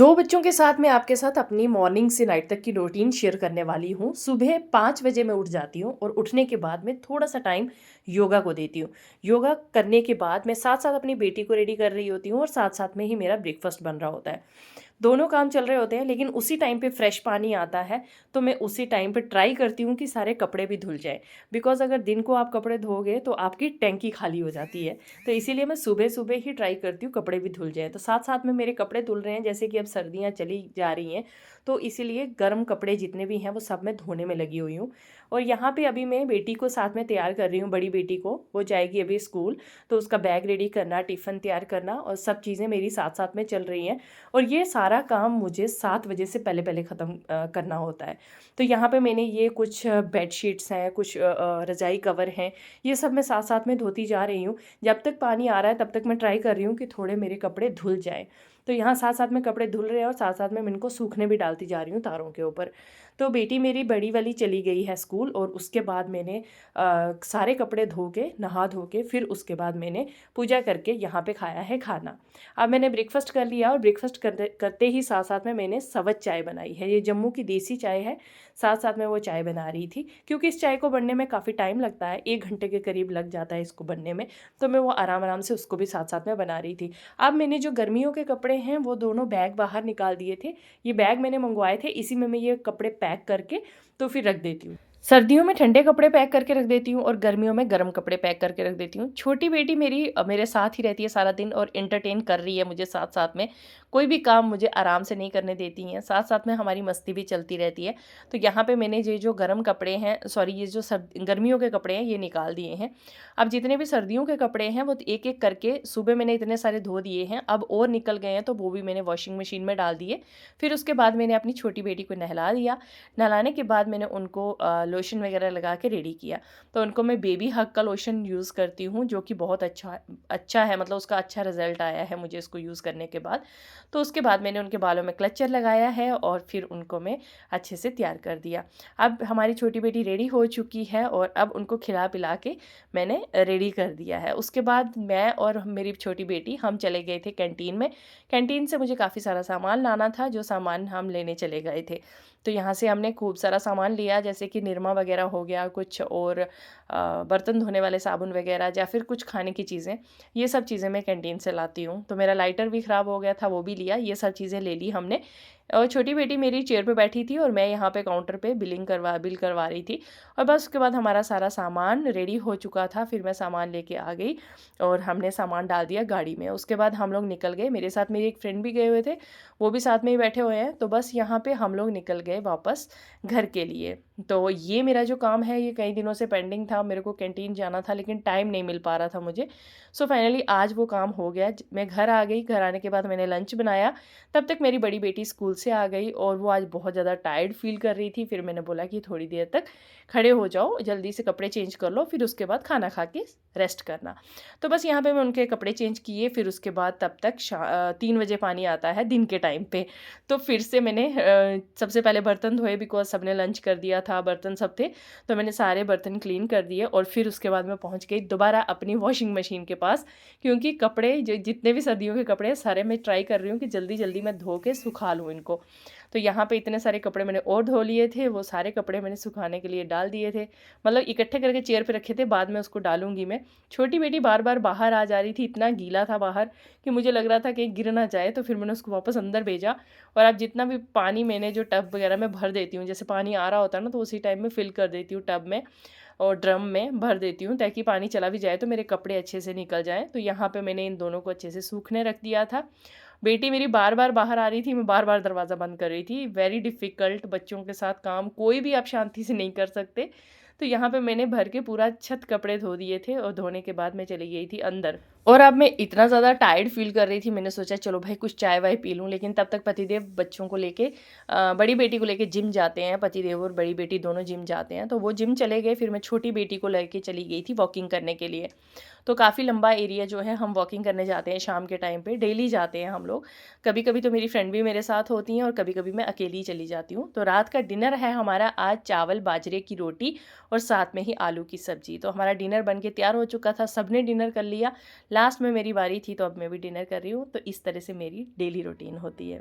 2 बच्चों के साथ मैं आपके साथ अपनी मॉर्निंग से नाइट तक की रूटीन शेयर करने वाली हूँ। सुबह 5 बजे मैं उठ जाती हूँ और उठने के बाद मैं थोड़ा-सा टाइम योगा को देती हूँ। योगा करने के बाद मैं साथ-साथ अपनी बेटी को रेडी कर रही होती हूँ और साथ-साथ में ही मेरा ब्रेकफ़ास्ट बन रहा होता है। दोनों काम चल रहे होते हैं, लेकिन उसी टाइम पे फ्रेश पानी आता है, तो मैं उसी टाइम पे ट्राई करती हूँ कि सारे कपड़े भी धुल जाएँ। बिकॉज़ अगर दिन को आप कपड़े धोओगे तो आपकी टैंकी खाली हो जाती है। तो इसीलिए मैं सुबह-सुबह ही ट्राई करती हूँ कपड़े भी धुल जाएँ। तो साथ-साथ में मेरे कपड़े धुल रहे हैं, जैसे कि अब सर्दियाँ चली जा रही हैं, तो इसीलिए गर्म कपड़े जितने भी हैं वो सब मैं धोने में लगी हुई हूँ। और यहाँ पे अभी मैं बेटी को साथ में तैयार कर रही हूँ, बड़ी बेटी को, वो जाएगी अभी स्कूल, तो उसका बैग रेडी करना, टिफ़िन तैयार करना और सब चीज़ें मेरी साथ-साथ में चल रही हैं। और ये सारा काम मुझे 7 बजे से पहले-पहले ख़त्म करना होता है। तो यहाँ पे मैंने ये कुछ बेडशीट्स हैं, कुछ रज़ाई कवर हैं, ये सब मैं साथ-साथ में धोती जा रही हूँ। जब तक पानी आ रहा है तब तक मैं ट्राई कर रही हूँ कि थोड़े मेरे कपड़े धुल जाएँ। तो यहाँ साथ-साथ में कपड़े धुल रहे हैं और साथ-साथ में मैं इनको सूखने भी डालती जा रही हूँ तारों के ऊपर। तो बेटी मेरी बड़ी वाली चली गई है स्कूल और उसके बाद मैंने सारे कपड़े धो के, नहा धो के, फिर उसके बाद मैंने पूजा करके यहाँ पे खाया है खाना। अब मैंने ब्रेकफ़ास्ट कर लिया और ब्रेकफ़ास्ट करते करते ही साथ-साथ में मैंने सवत चाय बनाई है। ये जम्मू की देसी चाय है, साथ-साथ में वो चाय बना रही थी। क्योंकि इस चाय को बनने में काफ़ी टाइम लगता है, 1 घंटे के करीब लग जाता है इसको बनने में, तो मैं वो आराम-आराम से उसको भी साथ-साथ में बना रही थी। अब मैंने जो गर्मियों के कपड़े हैं, वो दोनों बैग बाहर निकाल दिए थे। ये बैग मैंने मँगवाए थे, इसी में मैं ये कपड़े पैक करके तो फिर रख देती हूँ। सर्दियों में ठंडे कपड़े पैक करके रख देती हूँ और गर्मियों में गर्म कपड़े पैक करके रख देती हूँ। छोटी बेटी मेरी मेरे साथ ही रहती है सारा दिन और एंटरटेन कर रही है मुझे साथ-साथ में। कोई भी काम मुझे आराम से नहीं करने देती हैं। साथ-साथ में हमारी मस्ती भी चलती रहती है। तो यहाँ पे मैंने ये जो गर्म कपड़े हैं, सॉरी, ये जो गर्मियों के कपड़े हैं, ये निकाल दिए हैं। अब जितने भी सर्दियों के कपड़े हैं वो एक-एक करके सुबह मैंने इतने सारे धो दिए हैं। अब और निकल गए हैं तो वो भी मैंने वॉशिंग मशीन में डाल दिए। फिर उसके बाद मैंने अपनी छोटी बेटी को नहला दिया। नहलाने के बाद मैंने उनको लोशन वगैरह लगा के रेडी किया। तो उनको मैं बेबी हग का लोशन यूज़ करती हूँ, जो कि बहुत अच्छा है, मतलब उसका अच्छा रिज़ल्ट आया है मुझे इसको यूज़ करने के बाद। तो उसके बाद मैंने उनके बालों में क्लचर लगाया है और फिर उनको मैं अच्छे से तैयार कर दिया। अब हमारी छोटी बेटी रेडी हो चुकी है और अब उनको खिला-पिला के मैंने रेडी कर दिया है। उसके बाद मैं और मेरी छोटी बेटी हम चले गए थे कैंटीन में। कैंटीन से मुझे काफ़ी सारा सामान लाना था, जो सामान हम लेने चले गए थे। तो यहाँ से हमने खूब सारा सामान लिया, जैसे कि निरमा वगैरह हो गया कुछ, और बर्तन धोने वाले साबुन वगैरह, या फिर कुछ खाने की चीज़ें। ये सब चीज़ें मैं कैंटीन से लाती हूँ। तो मेरा लाइटर भी ख़राब हो गया था, वो भी लिया। ये सब चीज़ें ले ली हमने। और छोटी बेटी मेरी चेयर पे बैठी थी और मैं यहाँ पे काउंटर पे बिल करवा रही थी। और बस उसके बाद हमारा सारा सामान रेडी हो चुका था। फिर मैं सामान लेके आ गई और हमने सामान डाल दिया गाड़ी में। उसके बाद हम लोग निकल गए। मेरे साथ मेरी एक फ्रेंड भी गए हुए थे, वो भी साथ में ही बैठे हुए हैं। तो बस यहाँ पे हम लोग निकल गए वापस घर के लिए। तो ये मेरा जो काम है, ये कई दिनों से पेंडिंग था। मेरे को कैंटीन जाना था लेकिन टाइम नहीं मिल पा रहा था मुझे। सो फाइनली आज वो काम हो गया। मैं घर आ गई। घर आने के बाद मैंने लंच बनाया। तब तक मेरी बड़ी बेटी स्कूल से आ गई और वो आज बहुत ज़्यादा टायर्ड फ़ील कर रही थी। फिर मैंने बोला कि थोड़ी देर तक खड़े हो जाओ, जल्दी से कपड़े चेंज कर लो, फिर उसके बाद खाना खा के रेस्ट करना। तो बस यहाँ पे मैं उनके कपड़े चेंज किए। फिर उसके बाद तब तक 3 बजे पानी आता है दिन के टाइम पे। तो फिर से मैंने सबसे पहले बर्तन धोए, बिकॉज़ सबने लंच कर दिया था, बर्तन सब थे। तो मैंने सारे बर्तन क्लीन कर दिए और फिर उसके बाद मैं पहुँच गई दोबारा अपनी वॉशिंग मशीन के पास, क्योंकि कपड़े जो जितने भी सर्दियों के कपड़े हैं सारे मैं ट्राई कर रही हूँ कि जल्दी-जल्दी मैं धो के सुखा लूँ इनको। तो यहाँ पे इतने सारे कपड़े मैंने और धो लिए थे, वो सारे कपड़े मैंने सुखाने के लिए डाल दिए थे। मतलब इकट्ठे करके चेयर पे रखे थे, बाद में उसको डालूँगी मैं। छोटी बेटी बार-बार बाहर आ जा रही थी, इतना गीला था बाहर कि मुझे लग रहा था कहीं गिर ना जाए, तो फिर मैंने उसको वापस अंदर भेजा। और अब जितना भी पानी मैंने जो टब वगैरह में भर देती हूँ, जैसे पानी आ रहा होता है ना, तो उसी टाइम में फ़िल कर देती हूँ टब में और ड्रम में भर देती हूँ, ताकि पानी चला भी जाए तो मेरे कपड़े अच्छे से निकल जाएँ। तो यहाँ पे मैंने इन दोनों को अच्छे से सूखने रख दिया था। बेटी मेरी बार-बार बाहर आ रही थी, मैं बार-बार दरवाज़ा बंद कर रही थी। वेरी डिफ़िकल्ट, बच्चों के साथ काम कोई भी आप शांति से नहीं कर सकते। तो यहाँ पे मैंने भर के पूरा छत कपड़े धो दिए थे और धोने के बाद मैं चली गई थी अंदर। और अब मैं इतना ज़्यादा टायर्ड फ़ील कर रही थी, मैंने सोचा चलो भाई कुछ चाय-वाय पी लूँ, लेकिन तब तक पतिदेव बच्चों को लेके बड़ी बेटी को लेके जिम जाते हैं, पतिदेव और बड़ी बेटी दोनों जिम जाते हैं, तो वो जिम चले गए, फिर मैं छोटी बेटी को लेके चली गई थी वॉकिंग करने के लिए। तो काफ़ी लंबा एरिया जो है हम वॉकिंग करने जाते हैं शाम के टाइम पे, डेली जाते हैं हम लोग। कभी-कभी तो मेरी फ्रेंड भी मेरे साथ होती हैं और कभी-कभी मैं अकेली चली जाती हूँ। तो रात का डिनर है हमारा आज चावल बाजरे की रोटी और साथ में ही आलू की सब्ज़ी। तो हमारा डिनर बन के तैयार हो चुका था, सबने डिनर कर लिया। लास्ट में मेरी बारी थी, तो अब मैं भी डिनर कर रही हूँ। तो इस तरह से मेरी डेली रूटीन होती है।